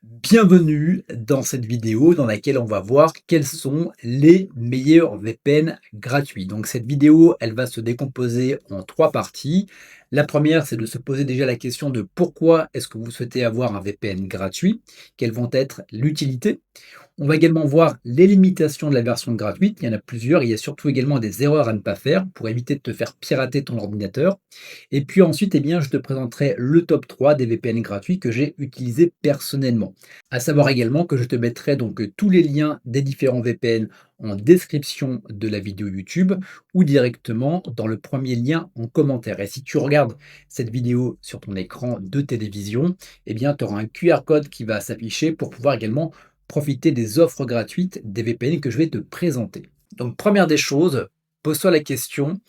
Bienvenue dans cette vidéo dans laquelle on va voir quels sont les meilleurs VPN gratuits. Donc cette vidéo, elle va se décomposer en trois parties. La première, c'est de se poser déjà la question de pourquoi est-ce que vous souhaitez avoir un VPN gratuit, quelles vont être l'utilité. On va également voir les limitations de la version gratuite. Il y en a plusieurs. Il y a surtout également des erreurs à ne pas faire pour éviter de te faire pirater ton ordinateur. Et puis ensuite, je te présenterai le top 3 des VPN gratuits que j'ai utilisés personnellement. À savoir également que je te mettrai donc tous les liens des différents VPN en description de la vidéo YouTube ou directement dans le premier lien en commentaire. Et si tu regardes cette vidéo sur ton écran de télévision, tu auras un QR code qui va s'afficher pour pouvoir également profiter des offres gratuites des VPN que je vais te présenter. Donc première des choses, pose-toi la question,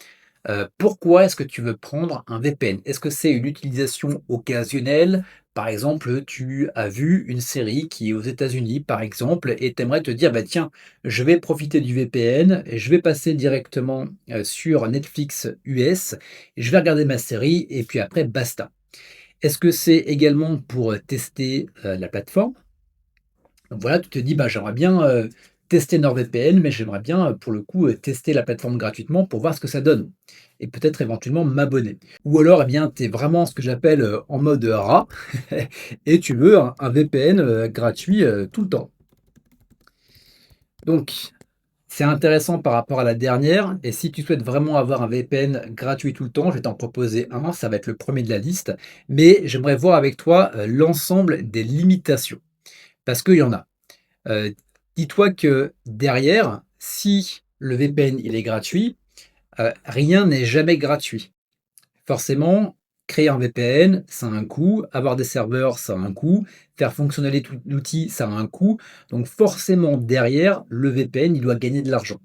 pourquoi est-ce que tu veux prendre un VPN? Est-ce que c'est une utilisation occasionnelle? Par exemple, tu as vu une série qui est aux États-Unis, par exemple, et tu aimerais te dire, bah tiens, je vais profiter du VPN et je vais passer directement sur Netflix US, et je vais regarder ma série et puis après, basta. Est-ce que c'est également pour tester la plateforme? Donc voilà, tu te dis, bah, j'aimerais bien tester NordVPN, mais j'aimerais bien, pour le coup, tester la plateforme gratuitement pour voir ce que ça donne et peut-être éventuellement m'abonner. Ou alors, tu es vraiment ce que j'appelle en mode rat et tu veux un VPN gratuit tout le temps. Donc, c'est intéressant par rapport à la dernière. Et si tu souhaites vraiment avoir un VPN gratuit tout le temps, je vais t'en proposer un. Ça va être le premier de la liste. Mais j'aimerais voir avec toi l'ensemble des limitations. Parce qu'il y en a. Heu, Dis-toi que derrière, si le VPN il est gratuit, rien n'est jamais gratuit. Forcément, créer un VPN, ça a un coût, avoir des serveurs, ça a un coût, faire fonctionner tout l'outil, ça a un coût. Donc forcément derrière, le VPN, il doit gagner de l'argent.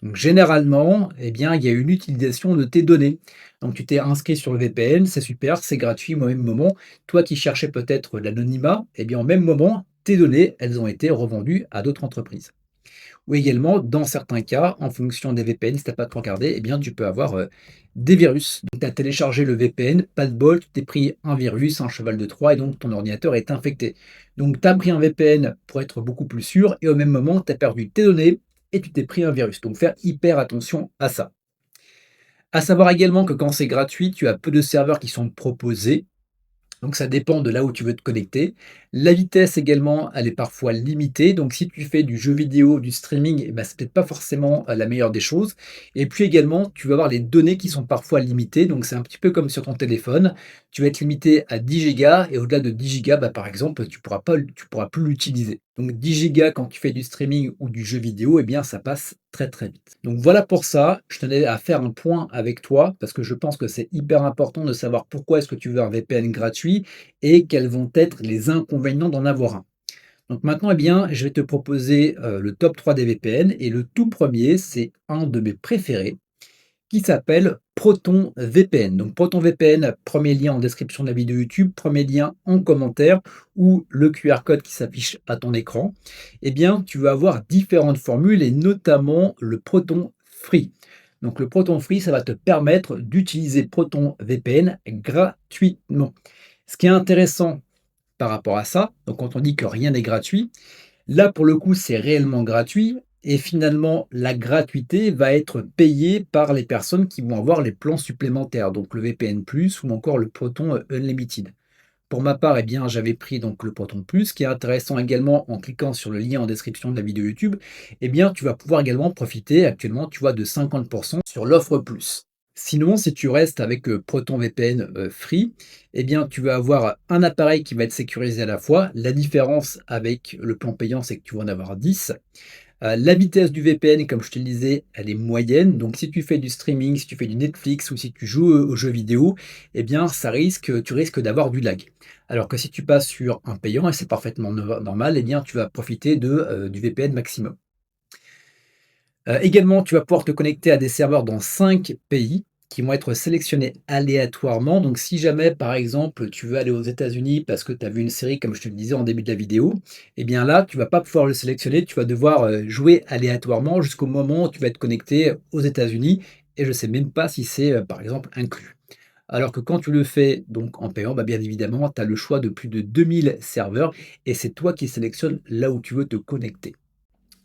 Donc généralement, il y a une utilisation de tes données. Donc tu t'es inscrit sur le VPN, c'est super, c'est gratuit, mais au même moment, toi qui cherchais peut-être l'anonymat, au même moment, tes données, elles ont été revendues à d'autres entreprises. Ou également, dans certains cas, en fonction des VPN, si tu as pas trop regardé, tu peux avoir des virus. Donc, tu as téléchargé le VPN, pas de bol, tu t'es pris un virus, un cheval de Troie, et donc ton ordinateur est infecté. Donc, tu as pris un VPN pour être beaucoup plus sûr, et au même moment, tu as perdu tes données et tu t'es pris un virus. Donc, faire hyper attention à ça. À savoir également que quand c'est gratuit, tu as peu de serveurs qui sont proposés. Donc ça dépend de là où tu veux te connecter. La vitesse également, elle est parfois limitée. Donc si tu fais du jeu vidéo, du streaming, c'est peut-être pas forcément la meilleure des choses. Et puis également, tu vas avoir les données qui sont parfois limitées. Donc c'est un petit peu comme sur ton téléphone. Tu vas être limité à 10 gigas et au-delà de 10 gigas, par exemple, tu pourras plus l'utiliser. Donc 10 gigas quand tu fais du streaming ou du jeu vidéo, ça passe très très vite. Donc voilà pour ça, je tenais à faire un point avec toi parce que je pense que c'est hyper important de savoir pourquoi est-ce que tu veux un VPN gratuit et quels vont être les inconvénients d'en avoir un. Donc maintenant, je vais te proposer le top 3 des VPN et le tout premier, c'est un de mes préférés qui s'appelle Proton VPN. Donc Proton VPN, premier lien en description de la vidéo YouTube, premier lien en commentaire ou le QR code qui s'affiche à ton écran. Tu vas avoir différentes formules et notamment le Proton Free. Donc le Proton Free, ça va te permettre d'utiliser Proton VPN gratuitement. Ce qui est intéressant par rapport à ça, donc quand on dit que rien n'est gratuit, là pour le coup c'est réellement gratuit et finalement la gratuité va être payée par les personnes qui vont avoir les plans supplémentaires, donc le VPN Plus ou encore le Proton Unlimited. Pour ma part, j'avais pris donc le Proton Plus. Ce qui est intéressant également en cliquant sur le lien en description de la vidéo YouTube, tu vas pouvoir également profiter actuellement, tu vois, de 50% sur l'offre Plus. Sinon, si tu restes avec Proton VPN Free, tu vas avoir un appareil qui va être sécurisé à la fois. La différence avec le plan payant, c'est que tu vas en avoir 10. La vitesse du VPN, comme je te le disais, elle est moyenne. Donc, si tu fais du streaming, si tu fais du Netflix ou si tu joues aux jeux vidéo, tu risques d'avoir du lag. Alors que si tu passes sur un payant, et c'est parfaitement normal, tu vas profiter du VPN maximum. Également, tu vas pouvoir te connecter à des serveurs dans 5 pays qui vont être sélectionnés aléatoirement. Donc si jamais, par exemple, tu veux aller aux États-Unis parce que tu as vu une série, comme je te le disais en début de la vidéo, là, tu vas pas pouvoir le sélectionner, tu vas devoir, jouer aléatoirement jusqu'au moment où tu vas être connecté aux États-Unis et je sais même pas si c'est, par exemple, inclus. Alors que quand tu le fais donc en payant, bah, bien évidemment, tu as le choix de plus de 2000 serveurs et c'est toi qui sélectionnes là où tu veux te connecter.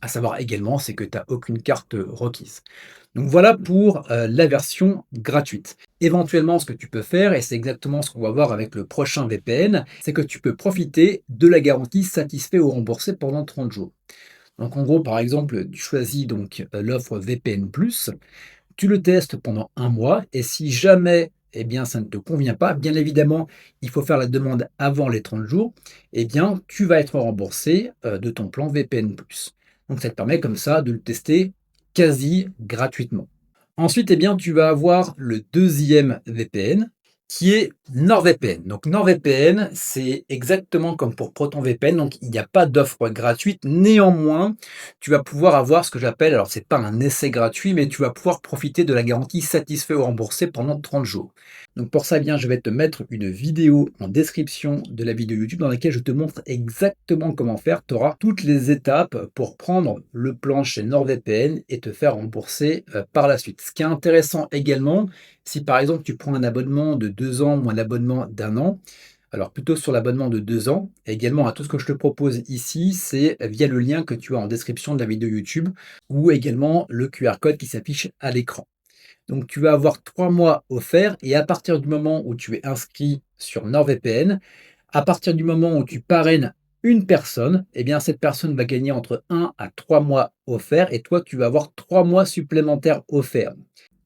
À savoir également, c'est que tu as aucune carte requise. Donc voilà pour la version gratuite. Éventuellement, ce que tu peux faire, et c'est exactement ce qu'on va voir avec le prochain VPN, c'est que tu peux profiter de la garantie satisfait ou remboursé pendant 30 jours. Donc en gros, par exemple, tu choisis donc l'offre VPN+, tu le testes pendant un mois, et si jamais eh bien, ça ne te convient pas, bien évidemment, il faut faire la demande avant les 30 jours, eh bien, tu vas être remboursé de ton plan VPN+. Donc ça te permet comme ça de le tester quasi gratuitement. Ensuite, eh bien, tu vas avoir le deuxième VPN qui est NordVPN. Donc NordVPN, c'est exactement comme pour ProtonVPN, donc il n'y a pas d'offre gratuite. Néanmoins, tu vas pouvoir avoir ce que j'appelle, alors c'est pas un essai gratuit, mais tu vas pouvoir profiter de la garantie satisfait ou remboursé pendant 30 jours. Donc pour ça, eh bien, je vais te mettre une vidéo en description de la vidéo YouTube dans laquelle je te montre exactement comment faire. Tu auras toutes les étapes pour prendre le plan chez NordVPN et te faire rembourser par la suite. Ce qui est intéressant également, si par exemple tu prends un abonnement de 2 ans ou un abonnement d'un an, alors plutôt sur l'abonnement de 2 ans, et également à tout ce que je te propose ici, c'est via le lien que tu as en description de la vidéo YouTube ou également le QR code qui s'affiche à l'écran. Donc tu vas avoir 3 mois offerts et à partir du moment où tu es inscrit sur NordVPN, à partir du moment où tu parraines une personne, eh bien cette personne va gagner entre 1 à 3 mois offerts et toi tu vas avoir 3 mois supplémentaires offerts.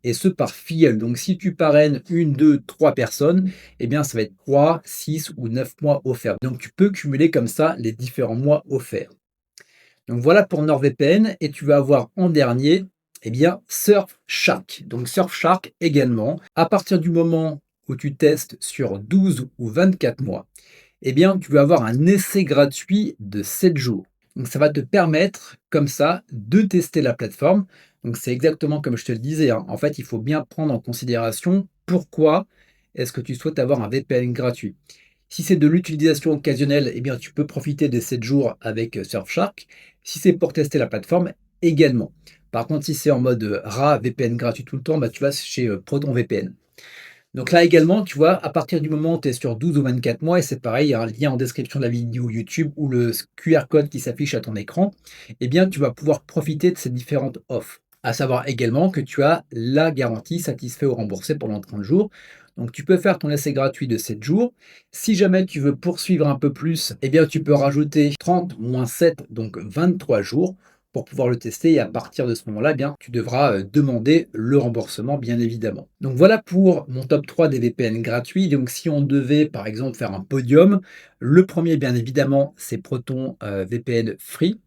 Et ce par filleul. Donc si tu parraines une, 2, 3 personnes, eh bien ça va être 3, 6 ou 9 mois offerts. Donc tu peux cumuler comme ça les différents mois offerts. Donc voilà pour NordVPN et tu vas avoir en dernier, eh bien Surfshark. Donc Surfshark également, à partir du moment où tu testes sur 12 ou 24 mois, eh bien tu vas avoir un essai gratuit de 7 jours. Donc ça va te permettre comme ça de tester la plateforme. Donc c'est exactement comme je te le disais, hein. En fait, il faut bien prendre en considération pourquoi est-ce que tu souhaites avoir un VPN gratuit. Si c'est de l'utilisation occasionnelle, eh bien, tu peux profiter des 7 jours avec Surfshark. Si c'est pour tester la plateforme, également. Par contre, si c'est en mode RA, VPN gratuit tout le temps, bah, tu vas chez ProtonVPN. Donc là également, tu vois, à partir du moment où tu es sur 12 ou 24 mois, et c'est pareil, il y a un lien en description de la vidéo YouTube ou le QR code qui s'affiche à ton écran, eh bien, tu vas pouvoir profiter de ces différentes offres. À savoir également que tu as la garantie satisfait ou remboursé pendant 30 jours. Donc tu peux faire ton essai gratuit de 7 jours. Si jamais tu veux poursuivre un peu plus, eh bien tu peux rajouter 30 moins 7, donc 23 jours pour pouvoir le tester et à partir de ce moment-là, eh bien, tu devras demander le remboursement, bien évidemment. Donc voilà pour mon top 3 des VPN gratuits. Donc si on devait par exemple faire un podium, le premier, bien évidemment, c'est Proton VPN Free,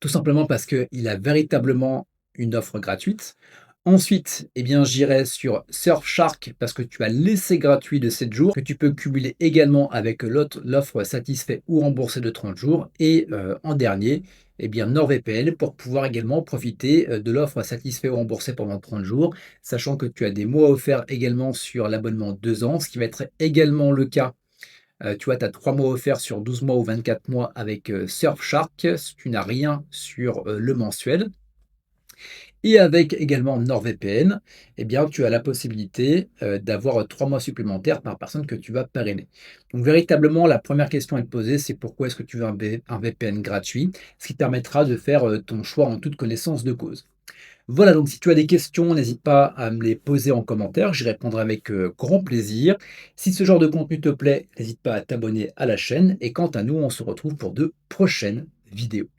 tout simplement parce qu'il a véritablement une offre gratuite. Ensuite, eh bien, j'irai sur Surfshark parce que tu as l'essai gratuit de 7 jours que tu peux cumuler également avec l'offre satisfait ou remboursé de 30 jours. Et en dernier, eh bien, NordVPN pour pouvoir également profiter de l'offre satisfait ou remboursé pendant 30 jours, sachant que tu as des mois offerts également sur l'abonnement 2 ans, ce qui va être également le cas. Tu vois, tu as 3 mois offerts sur 12 mois ou 24 mois avec Surfshark. Tu n'as rien sur le mensuel. Et avec également NordVPN, eh bien, tu as la possibilité d'avoir 3 mois supplémentaires par personne que tu vas parrainer. Donc véritablement, la première question à te poser, c'est pourquoi est-ce que tu veux un VPN gratuit, ce qui te permettra de faire ton choix en toute connaissance de cause. Voilà, donc si tu as des questions, n'hésite pas à me les poser en commentaire, j'y répondrai avec grand plaisir. Si ce genre de contenu te plaît, n'hésite pas à t'abonner à la chaîne. Et quant à nous, on se retrouve pour de prochaines vidéos.